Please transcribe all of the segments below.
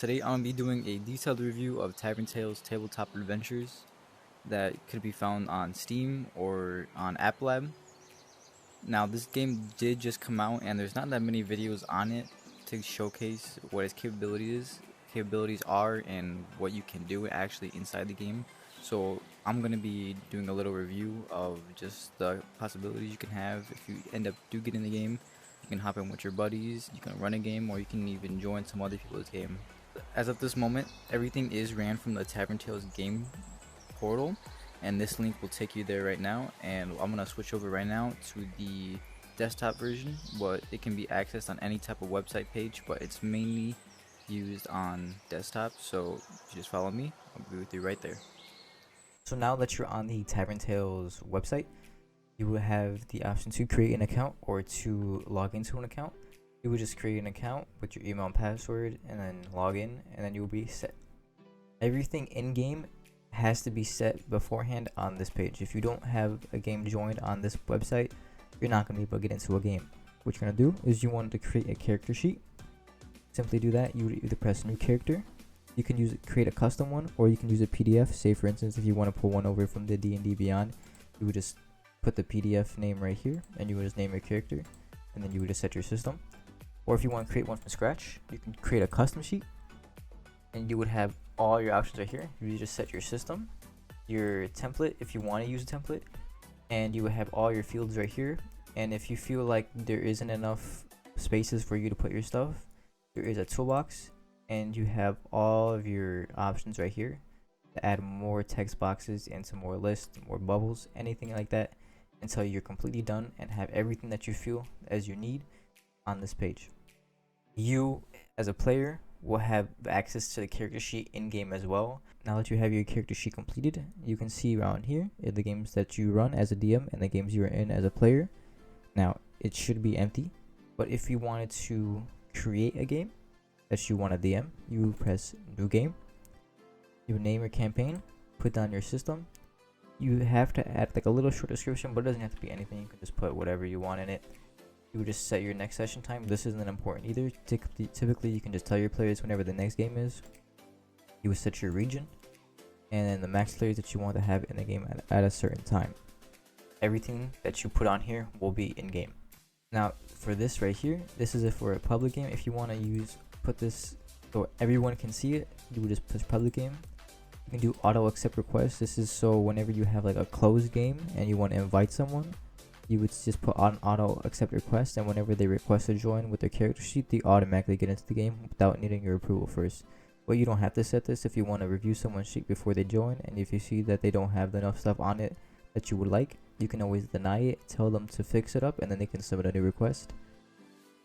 Today I'm going to be doing a detailed review of Tavern Tales Tabletop Adventures that could be found on Steam or on App Lab. Now this game did just come out and there's not that many videos on it to showcase what its capabilities are and what you can do actually inside the game. So I'm going to be doing a little review of just the possibilities you can have if you do get in the game. You can hop in with your buddies, you can run a game, or you can even join some other people's game. As of this moment, everything is ran from the Tavern Tales game portal, and this link will take you there right now. And I'm gonna switch over right now to the desktop version, but it can be accessed on any type of website page, but it's mainly used on desktop. So if you just follow me, I'll be with you right there. So now that you're on the Tavern Tales website, you will have the option to create an account or to log into an account. You would just create an account with your email and password and then log in, and then you'll be set. Everything in game has to be set beforehand on this page. If you don't have a game joined on this website, you're not going to be able to get into a game. What you're going to do is you want to create a character sheet. Simply do that. You would either press new character. You can create a custom one, or you can use a PDF. Say for instance, if you want to pull one over from the D&D Beyond, you would just put the PDF name right here, and you would just name your character, and then you would just set your system. Or if you want to create one from scratch, you can create a custom sheet, and you would have all your options right here. You just set your system, your template if you want to use a template, and you would have all your fields right here. And if you feel like there isn't enough spaces for you to put your stuff, there is a toolbox, and you have all of your options right here to add more text boxes and some more lists, more bubbles, anything like that, until you're completely done and have everything that you feel as you need on this page. You as a player will have access to the character sheet in game as well. Now that you have your character sheet completed, you can see around here the games that you run as a DM and the games you are in as a player. Now it should be empty, but if you wanted to create a game that you want to DM, you press new game. You name your campaign, put down your system. You have to add like a little short description, but it doesn't have to be anything. You can just put whatever you want in it. You would just set your next session time. This isn't important either. Typically, you can just tell your players whenever the next game is. You would set your region, and then the max players that you want to have in the game at a certain time. Everything that you put on here will be in game. Now, for this right here, this is for a public game. If you want to put this so everyone can see it, you would just push public game. You can do auto accept requests. This is so whenever you have like a closed game and you want to invite someone, you would just put on auto accept request, and whenever they request to join with their character sheet, they automatically get into the game without needing your approval first. But you don't have to set this if you want to review someone's sheet before they join, and if you see that they don't have enough stuff on it that you would like, you can always deny it, tell them to fix it up, and then they can submit a new request.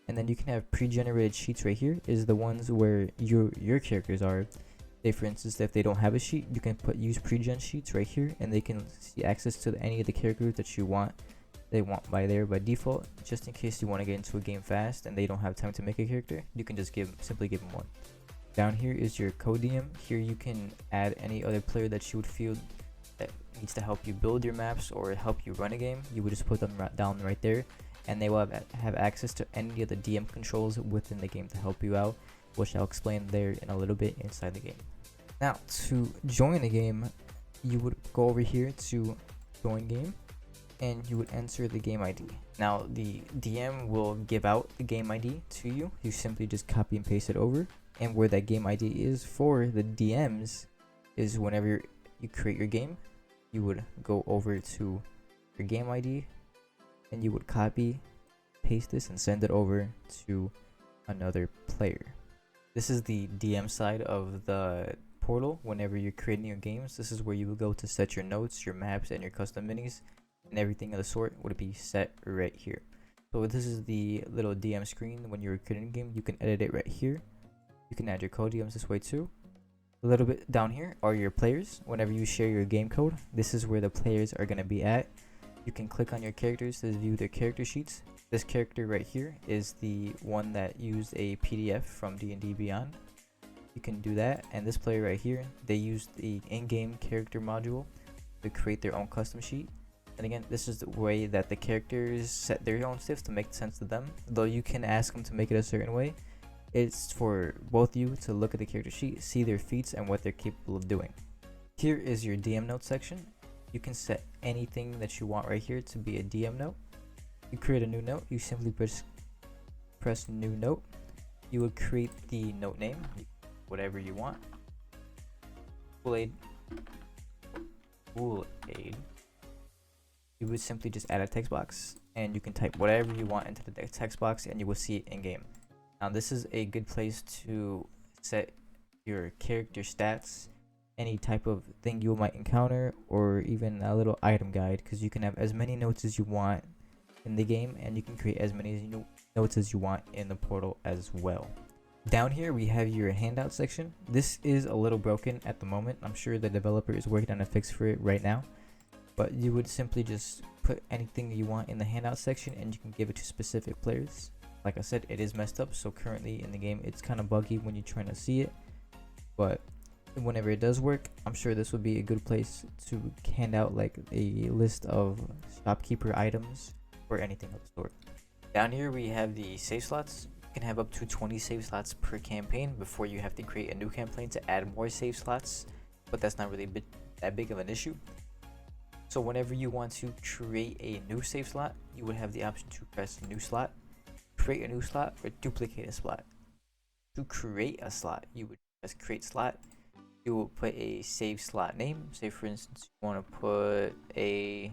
And then you can have pre-generated sheets right here, is the ones where your characters are. Say for instance, if they don't have a sheet, you can use pre-gen sheets right here, and they can see access to any of the characters that you want. They want by default, just in case you want to get into a game fast and they don't have time to make a character, you can just simply give them one. Down here is your co-DM. Here you can add any other player that you would feel that needs to help you build your maps or help you run a game. You would just put them down right there, and they will have access to any of the DM controls within the game to help you out, which I'll explain there in a little bit inside the game. Now, to join the game, you would go over here to join game, and you would enter the game ID. Now the DM will give out the game ID to you. You simply just copy and paste it over, and where that game ID is for the DMs is whenever you create your game, you would go over to your game ID and you would copy, paste this, and send it over to another player. This is the DM side of the portal. Whenever you're creating your games, this is where you will go to set your notes, your maps, and your custom minis, and everything of the sort would be set right here. So this is the little DM screen. When you're creating a game, you can edit it right here. You can add your co-DMs this way too. A little bit down here are your players. Whenever you share your game code, this is where the players are going to be at. You can click on your characters to view their character sheets. This character right here is the one that used a PDF from D&D Beyond. You can do that. And this player right here, they used the in-game character module to create their own custom sheet. And again, this is the way that the characters set their own stuff to make sense to them. Though you can ask them to make it a certain way. it's for both you to look at the character sheet, see their feats and what they're capable of doing. Here is your DM note section. You can set anything that you want right here to be a DM note. You create a new note, you simply press new note. You would create the note name, whatever you want. Kool-Aid. You would simply just add a text box and you can type whatever you want into the text box and you will see it in game. Now this is a good place to set your character stats, any type of thing you might encounter, or even a little item guide, because you can have as many notes as you want in the game and you can create as many notes as you want in the portal as well. Down here we have your handout section. This is a little broken at the moment. I'm sure the developer is working on a fix for it right now, but you would simply just put anything you want in the handout section and you can give it to specific players. Like I said, it is messed up, so currently in the game it's kind of buggy when you're trying to see it, but whenever it does work, I'm sure this would be a good place to hand out like a list of shopkeeper items or anything of the sort. Down here we have the save slots. You can have up to 20 save slots per campaign before you have to create a new campaign to add more save slots, but that's not really that big of an issue. So whenever you want to create a new save slot, you would have the option to press new slot, create a new slot, or duplicate a slot. To create a slot, you would press create slot. You will put a save slot name. Say for instance you want to put a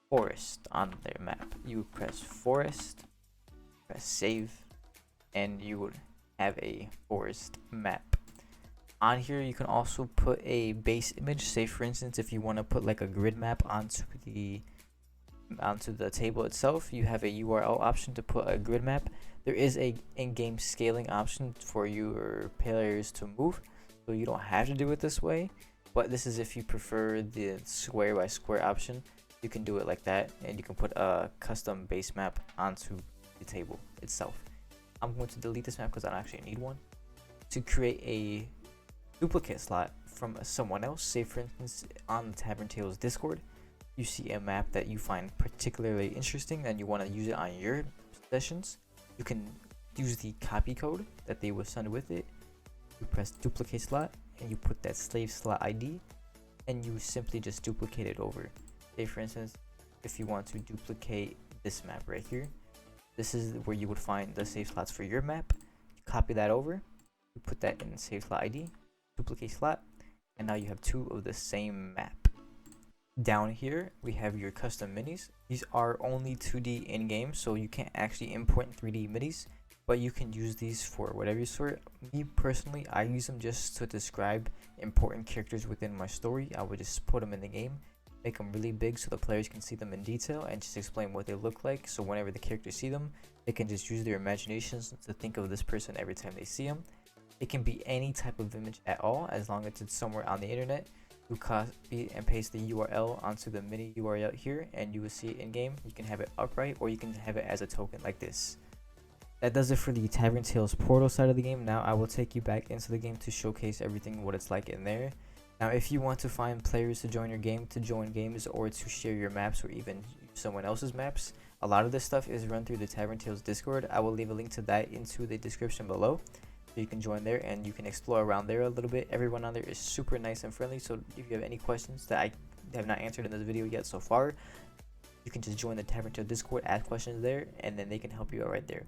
forest on their map. You would press forest, press save, and you would have a forest map. On here you can also put a base image. Say for instance if you want to put like a grid map onto the table itself, you have a URL option to put a grid map. There is a in-game scaling option for your players to move, so you don't have to do it this way, but this is if you prefer the square by square option. You can do it like that and you can put a custom base map onto the table itself. I'm going to delete this map because I don't actually need one. To create a duplicate slot from someone else, say for instance on the Tavern Tales Discord, you see a map that you find particularly interesting and you want to use it on your sessions, you can use the copy code that they will send with it. You press duplicate slot and you put that slave slot ID and you simply just duplicate it over. Say for instance if you want to duplicate this map right here, this is where you would find the save slots for your map. You copy that over, you put that in save slot ID, duplicate slot, and now you have two of the same map. Down here we have your custom minis. These are only 2D in game, so you can't actually import 3D minis, but you can use these for whatever sort. Me personally, I use them just to describe important characters within my story. I would just put them in the game, make them really big so the players can see them in detail, and just explain what they look like, so whenever the characters see them they can just use their imaginations to think of this person every time they see them. It can be any type of image at all, as long as it's somewhere on the internet. You copy and paste the URL onto the mini URL here and you will see it in game. You can have it upright or you can have it as a token like this. That does it for the Tavern Tales portal side of the game. Now I will take you back into the game to showcase everything, what it's like in there. Now if you want to find players to join your game, to join games, or to share your maps or even someone else's maps, a lot of this stuff is run through the Tavern Tales Discord. I will leave a link to that into the description below. You can join there and you can explore around there a little bit. Everyone on there is super nice and friendly, so if you have any questions that I have not answered in this video yet so far, you can just join the Tavern Tales Discord, ask questions there, and then they can help you out right there.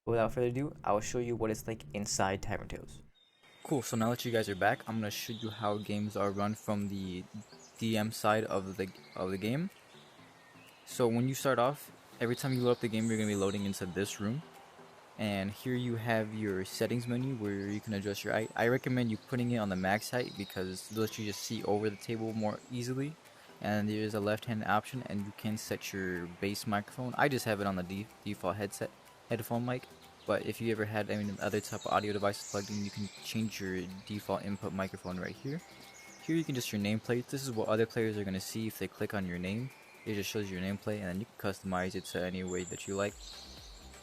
But without further ado, I will show you what it's like inside Tavern Tales. Cool, so now that you guys are back, I'm going to show you how games are run from the DM side of the game. So when you start off, every time you load up the game, you're going to be loading into this room. And here you have your settings menu where you can adjust your height. I recommend you putting it on the max height because it lets you just see over the table more easily. And there is a left hand option and you can set your base microphone. I just have it on the default headphone mic, but if you ever had any other type of audio devices plugged in, you can change your default input microphone right here. Here you can just your nameplate. This is what other players are going to see if they click on your name. It just shows your nameplate and then you can customize it to any way that you like.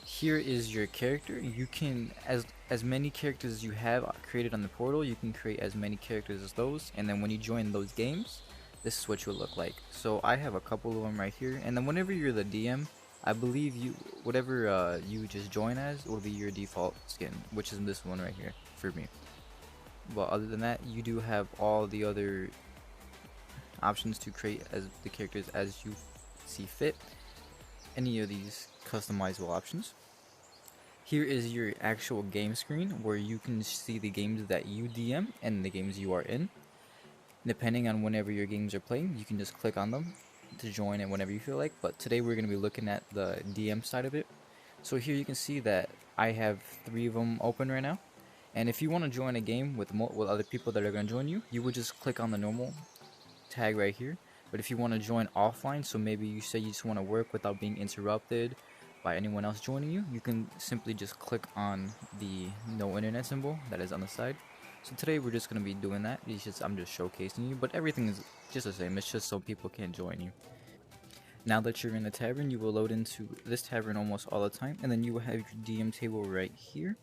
Here is your character. You can, as many characters as you have created on the portal, you can create as many characters as those, and then when you join those games, this is what you'll look like. So I have a couple of them right here, and then whenever you're the DM, I believe whatever you just join as will be your default skin, which is this one right here for me. But other than that, you do have all the other options to create as the characters as you see fit. Any of these customizable options. Here is your actual game screen where you can see the games that you DM and the games you are in. Depending on whenever your games are playing, you can just click on them to join it whenever you feel like. But today we're going to be looking at the DM side of it. So here you can see that I have 3 of them open right now. And if you want to join a game with other people that are going to join you, you would just click on the normal tag right here. But if you want to join offline, so maybe you say you just want to work without being interrupted by anyone else joining you, you can simply just click on the no internet symbol that is on the side. So today we're just going to be doing that. I'm just showcasing you, but everything is just the same. It's just so people can join you. Now that you're in the tavern, you will load into this tavern almost all the time, and then you will have your DM table right here.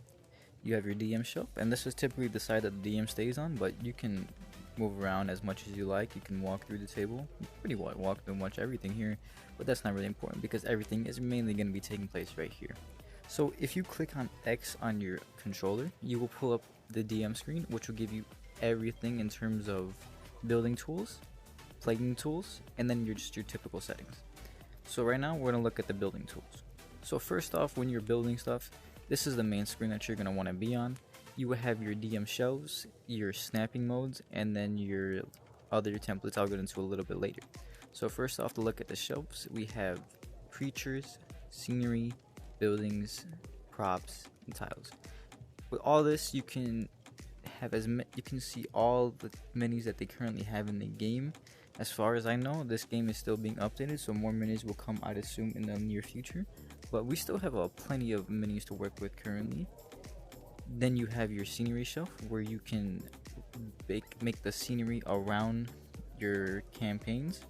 You have your DM shelf, and this is typically the side that the DM stays on, but you can move around as much as you like. You can walk through the table. You pretty well walk through much everything here, but that's not really important because everything is mainly going to be taking place right here. So if you click on X on your controller, you will pull up the DM screen, which will give you everything in terms of building tools, playing tools, and then your typical settings. So right now we're going to look at the building tools. So first off, when you're building stuff, this is the main screen that you're going to want to be on. You will have your DM shelves, your snapping modes, and then your other templates I'll get into a little bit later. So first off, to look at the shelves, we have creatures, scenery, buildings, props, and tiles. With all this, you can have you can see all the minis that they currently have in the game. As far as I know, this game is still being updated, so more minis will come, I'd assume, in the near future. But we still have plenty of minis to work with currently. Then you have your scenery shelf where you can make the scenery around your campaigns,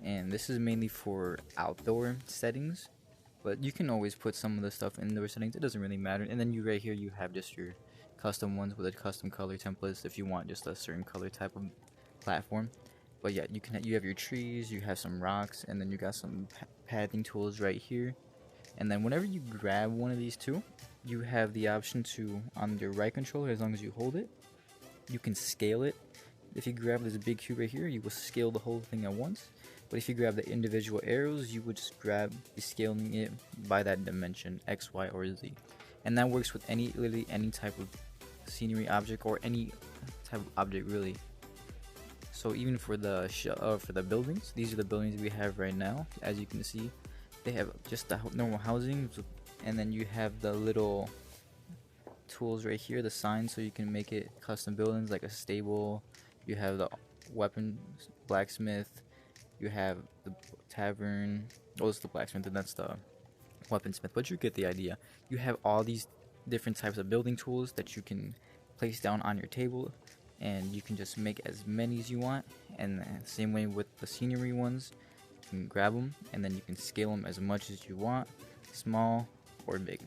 and this is mainly for outdoor settings, but you can always put some of the stuff in indoor settings. It doesn't really matter. And then right here you have just your custom ones with a custom color templates if you want just a certain color type of platform. But yeah, you have your trees, you have some rocks, and then you got some pathing tools right here. And then whenever you grab one of these two, you have the option to, on your right controller, as long as you hold it, you can scale it. If you grab this big cube right here, you will scale the whole thing at once. But if you grab the individual arrows, you would just be scaling it by that dimension, X, Y, or Z. And that works with literally any type of scenery object or any type of object really. So even for the buildings, these are the buildings we have right now. As you can see, they have just the normal housing, and then you have the little tools right here, the signs, so you can make it custom buildings like a stable. You have the weapon blacksmith, you have the tavern. Oh, it's the blacksmith, and that's the weaponsmith, but you get the idea. You have all these different types of building tools that you can place down on your table, and you can just make as many as you want. And same way with the scenery ones, you can grab them and then you can scale them as much as you want, small or big.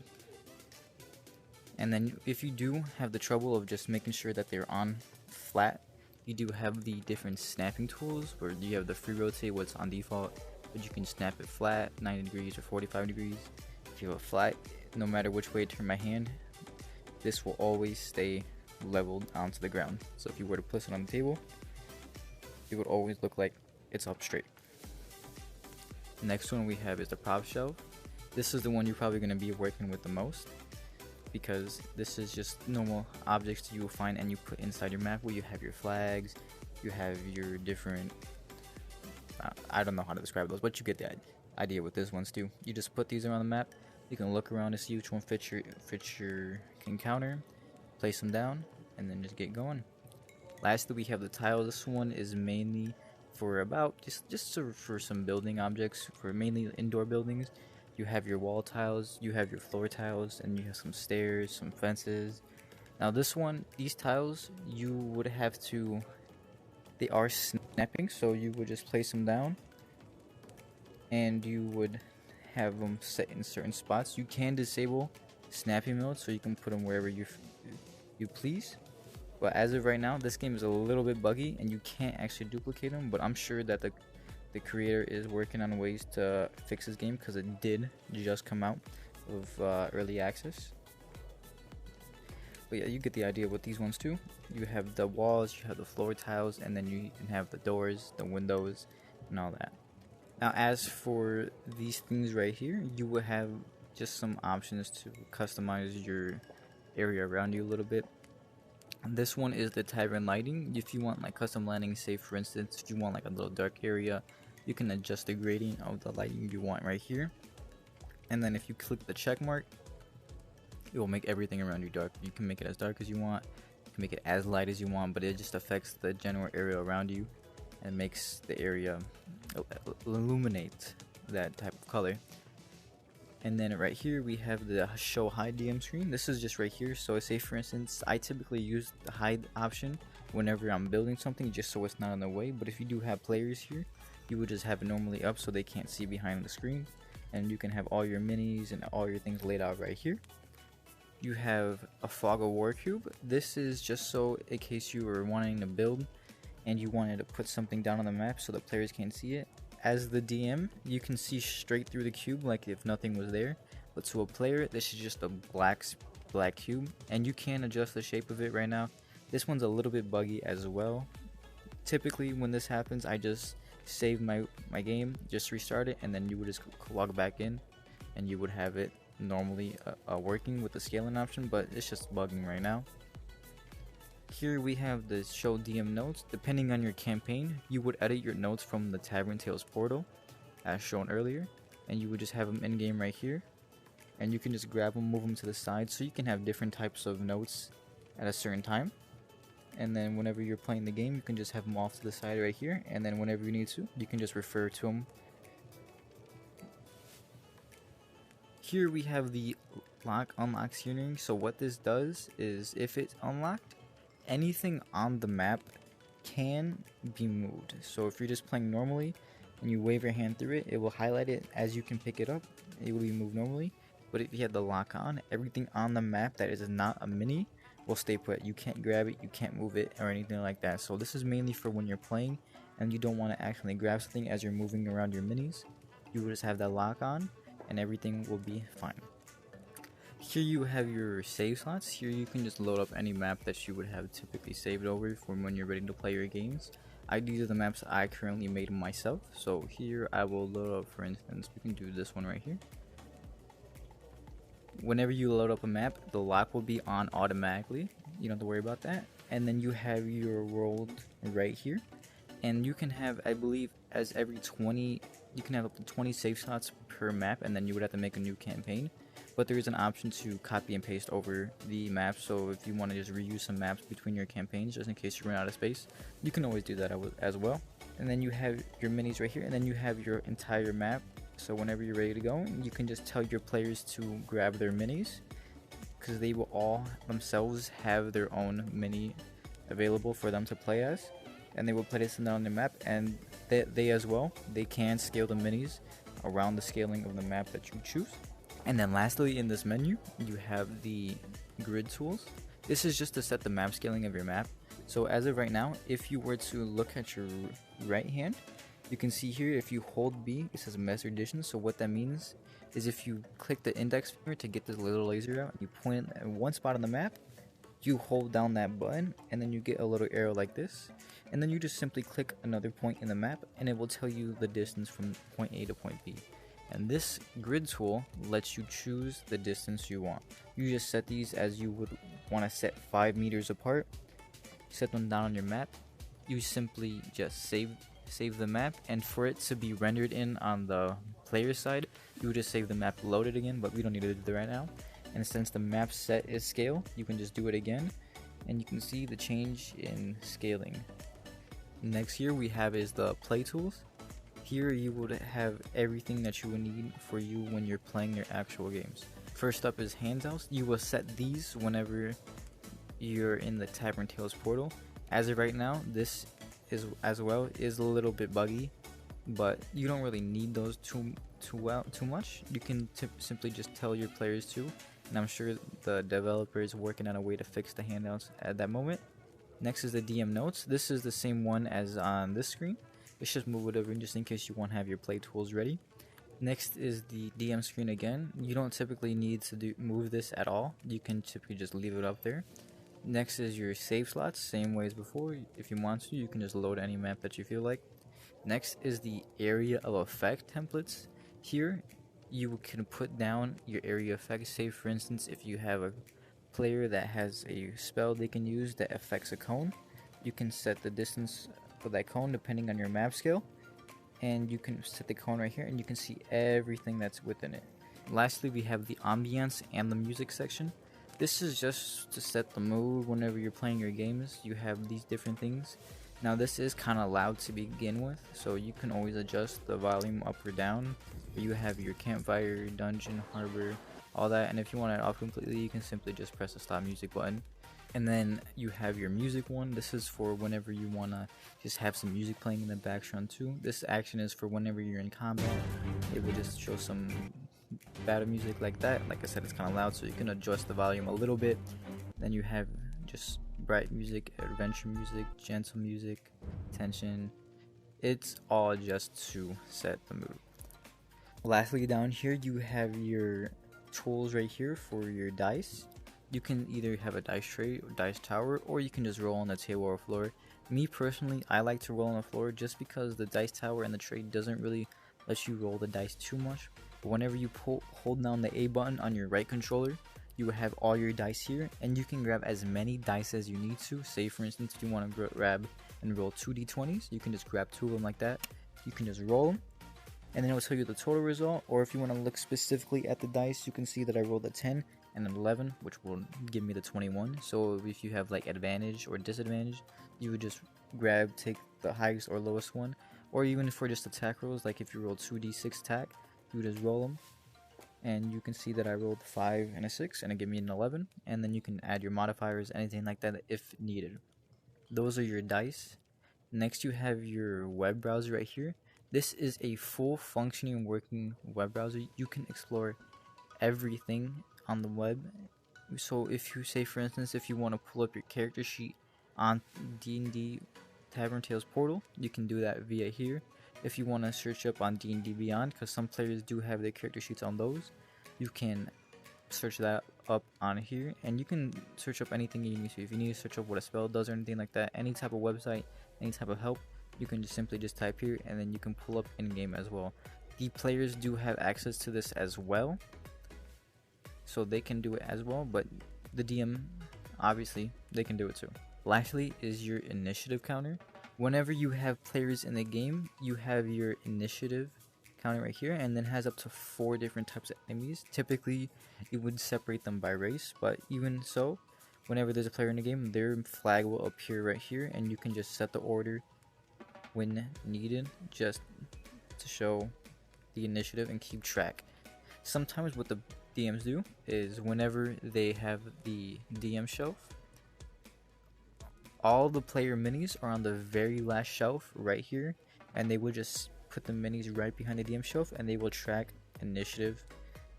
And then if you do have the trouble of just making sure that they're on flat, you do have the different snapping tools where you have the free rotate, what's on default, but you can snap it flat, 90 degrees or 45 degrees. If you have a flat, no matter which way I turn my hand, this will always stay leveled onto the ground. So if you were to place it on the table, it would always look like it's up straight. The next one we have is the prop shelf. This is the one you're probably going to be working with the most, because this is just normal objects you will find and you put inside your map, where you have your flags, you have your different I don't know how to describe those, but you get the idea with this ones too. You just put these around the map. You can look around to see which one fits your encounter, place them down, and then just get going. Lastly, we have the tile. This one is mainly for for some building objects, for mainly indoor buildings. You have your wall tiles, you have your floor tiles, and you have some stairs, some fences. Now these tiles, you would have to, they are snapping, so you would just place them down and you would have them set in certain spots. You can disable snapping mode, so you can put them wherever you please. But as of right now, this game is a little bit buggy and you can't actually duplicate them, but I'm sure that the creator is working on ways to fix this game because it did just come out of early access. But yeah, you get the idea with these ones too. You have the walls, you have the floor tiles, and then you can have the doors, the windows, and all that. Now, as for these things right here, you will have just some options to customize your area around you a little bit. This one is the Tavern lighting. If you want like custom lighting, say for instance, if you want like a little dark area, you can adjust the gradient of the lighting you want right here. And then if you click the check mark, it will make everything around you dark. You can make it as dark as you want, you can make it as light as you want, but it just affects the general area around you and makes the area illuminate that type of color. And then right here we have the show hide DM screen. This is just right here. So say for instance, I typically use the hide option whenever I'm building something just so it's not in the way. But if you do have players here, you would just have it normally up so they can't see behind the screen. And you can have all your minis and all your things laid out right here. You have a fog of war cube. This is just so in case you were wanting to build and you wanted to put something down on the map so the players can't see it. As the DM, you can see straight through the cube like if nothing was there, but to a player, this is just a black cube, and you can adjust the shape of it right now. This one's a little bit buggy as well. Typically, when this happens, I just save my game, just restart it, and then you would just log back in, and you would have it normally working with the scaling option, but it's just bugging right now. Here we have the show DM notes. Depending on your campaign, you would edit your notes from the Tavern Tales portal as shown earlier, and you would just have them in game right here, and you can just grab them, move them to the side so you can have different types of notes at a certain time. And then whenever you're playing the game, you can just have them off to the side right here, and then whenever you need to, you can just refer to them. Here we have the lock unlock scenery. So what this does is if it's unlocked, anything on the map can be moved. So if you're just playing normally and you wave your hand through it, it will highlight it as you can pick it up. It will be moved normally. But if you have the lock on, everything on the map that is not a mini will stay put. You can't grab it, you can't move it, or anything like that. So this is mainly for when you're playing and you don't want to actually grab something as you're moving around your minis. You will just have that lock on and everything will be fine. Here you have your save slots. Here you can just load up any map that you would have typically saved over for when you're ready to play your games. These are the maps I currently made myself. So here I will load up, for instance, we can do this one right here. Whenever you load up a map, the lock will be on automatically. You don't have to worry about that. And then you have your world right here. And you can have, I believe, as every 20, you can have up to 20 save slots per map, and then you would have to make a new campaign. But there is an option to copy and paste over the map, so if you want to just reuse some maps between your campaigns just in case you run out of space, you can always do that as well. And then you have your minis right here, and then you have your entire map. So whenever you're ready to go, you can just tell your players to grab their minis, because they will all themselves have their own mini available for them to play as, and they will place them on their map, and they as well, they can scale the minis around the scaling of the map that you choose. And then lastly, in this menu, you have the grid tools. This is just to set the map scaling of your map. So as of right now, if you were to look at your right hand, you can see here if you hold B, it says Master Edition. So what that means is if you click the index finger to get this little laser out, you point it at one spot on the map, you hold down that button, and then you get a little arrow like this. And then you just simply click another point in the map, and it will tell you the distance from point A to point B. And this grid tool lets you choose the distance you want. You just set these as you would want to set 5 meters apart. Set them down on your map. You simply just save the map, and for it to be rendered in on the player side, you would just save the map loaded again, but we don't need to do that right now. And since the map set is scale, you can just do it again, and you can see the change in scaling. Next here we have is the play tools. Here you would have everything that you would need for you when you're playing your actual games. First up is Handouts. You will set these whenever you're in the Tavern Tales portal. As of right now, this is a little bit buggy, but you don't really need those too much. You can simply just tell your players to, and I'm sure the developer is working on a way to fix the handouts at that moment. Next is the DM notes. This is the same one as on this screen. let's just move it over just in case you want to have your play tools ready. Next is the DM screen again. You don't typically need to move this at all. You can typically just leave it up there. Next is your save slots, same way as before. If you want to, you can just load any map that you feel like. Next is the area of effect templates. Here, you can put down your area effect. Say for instance, if you have a player that has a spell they can use that affects a cone, you can set the distance for that cone depending on your map scale. And you can set the cone right here and you can see everything that's within it. Lastly, we have the ambiance and the music section. This is just to set the mood whenever you're playing your games. You have these different things. Now this is kind of loud to begin with, so you can always adjust the volume up or down. You have your campfire, dungeon, harbor, all that, and if you want it off completely, you can simply just press the stop music button. And then you have your music one. This is for whenever you want to just have some music playing in the background too. This action is for whenever you're in combat. It will just show some battle music like that. Like I said, it's kind of loud, so you can adjust the volume a little bit. Then you have just bright music, adventure music, gentle music, tension. It's all just to set the mood. Lastly, down here you have your tools right here for your dice. You can either have a dice tray or dice tower, or you can just roll on the table or floor. Me personally, I like to roll on the floor just because the dice tower and the tray doesn't really let you roll the dice too much. But whenever you hold down the A button on your right controller, you will have all your dice here, and you can grab as many dice as you need to. Say for instance, if you want to grab and roll 2 d20s, you can just grab 2 of them like that. You can just roll them, and then it will tell you the total result. Or if you want to look specifically at the dice, you can see that I rolled a 10 and an 11, which will give me the 21. So if you have like advantage or disadvantage, you would just take the highest or lowest one. Or even for just attack rolls, like if you roll 2d6 attack, you would just roll them, and you can see that I rolled 5 and a 6 and it gave me an 11. And then you can add your modifiers, anything like that if needed. Those are your dice. Next you have your web browser right here. This is a full functioning working web browser. You can explore everything on the web. So if you say for instance, if you want to pull up your character sheet on D&D Tavern Tales portal, you can do that via here. If you want to search up on D&D Beyond, because some players do have their character sheets on those, you can search that up on here, and you can search up anything you need to. If you need to search up what a spell does or anything like that, any type of website, any type of help, you can just simply type here, and then you can pull up in-game as well. The players do have access to this as well, so they can do it as well, but the DM, obviously, they can do it too. Lastly is your initiative counter. Whenever you have players in the game, you have your initiative counter right here, and then has up to 4 different types of enemies. Typically, it would separate them by race, but even so, whenever there's a player in the game, their flag will appear right here, and you can just set the order when needed, just to show the initiative and keep track. Sometimes what the DMs do is whenever they have the DM shelf, all the player minis are on the very last shelf right here, and they will just put the minis right behind the DM shelf, and they will track initiative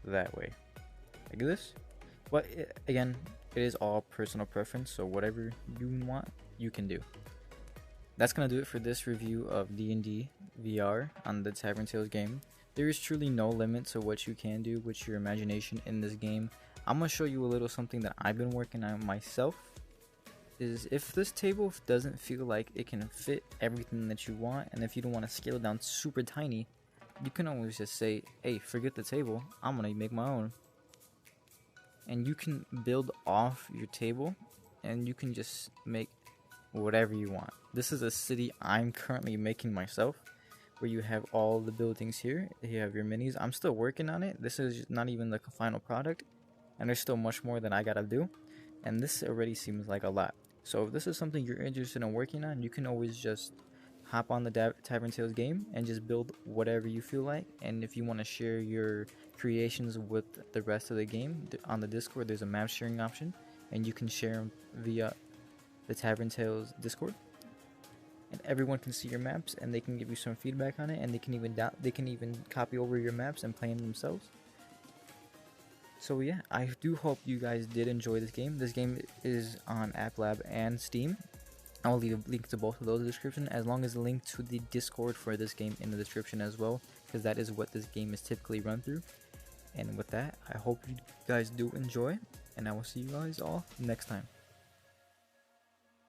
that way, like this. But again, it is all personal preference, so whatever you want, you can do. That's gonna do it for this review of D&D VR on the Tavern Tales game. There is truly no limit to what you can do with your imagination in this game. I'm gonna show you a little something that I've been working on myself. Is if this table doesn't feel like it can fit everything that you want, and if you don't want to scale it down super tiny, you can always just say, hey, forget the table, I'm gonna make my own. And you can build off your table, and you can just make whatever you want. This is a city I'm currently making myself, where you have all the buildings here. You have your minis. I'm still working on it. This is not even the final product, and there's still much more that I gotta do, and this already seems like a lot. So if this is something you're interested in working on, you can always just hop on the Tavern Tales game and just build whatever you feel like. And if you want to share your creations with the rest of the game, on the Discord there's a map sharing option, and you can share them via the Tavern Tales Discord, and everyone can see your maps, and they can give you some feedback on it, and they can even copy over your maps and play them themselves. So yeah, I do hope you guys did enjoy this game. This game is on App Lab and Steam. I'll leave a link to both of those in the description, as long as a link to the Discord for this game in the description as well, because that is what this game is typically run through. And with that, I hope you guys do enjoy, and I will see you guys all next time.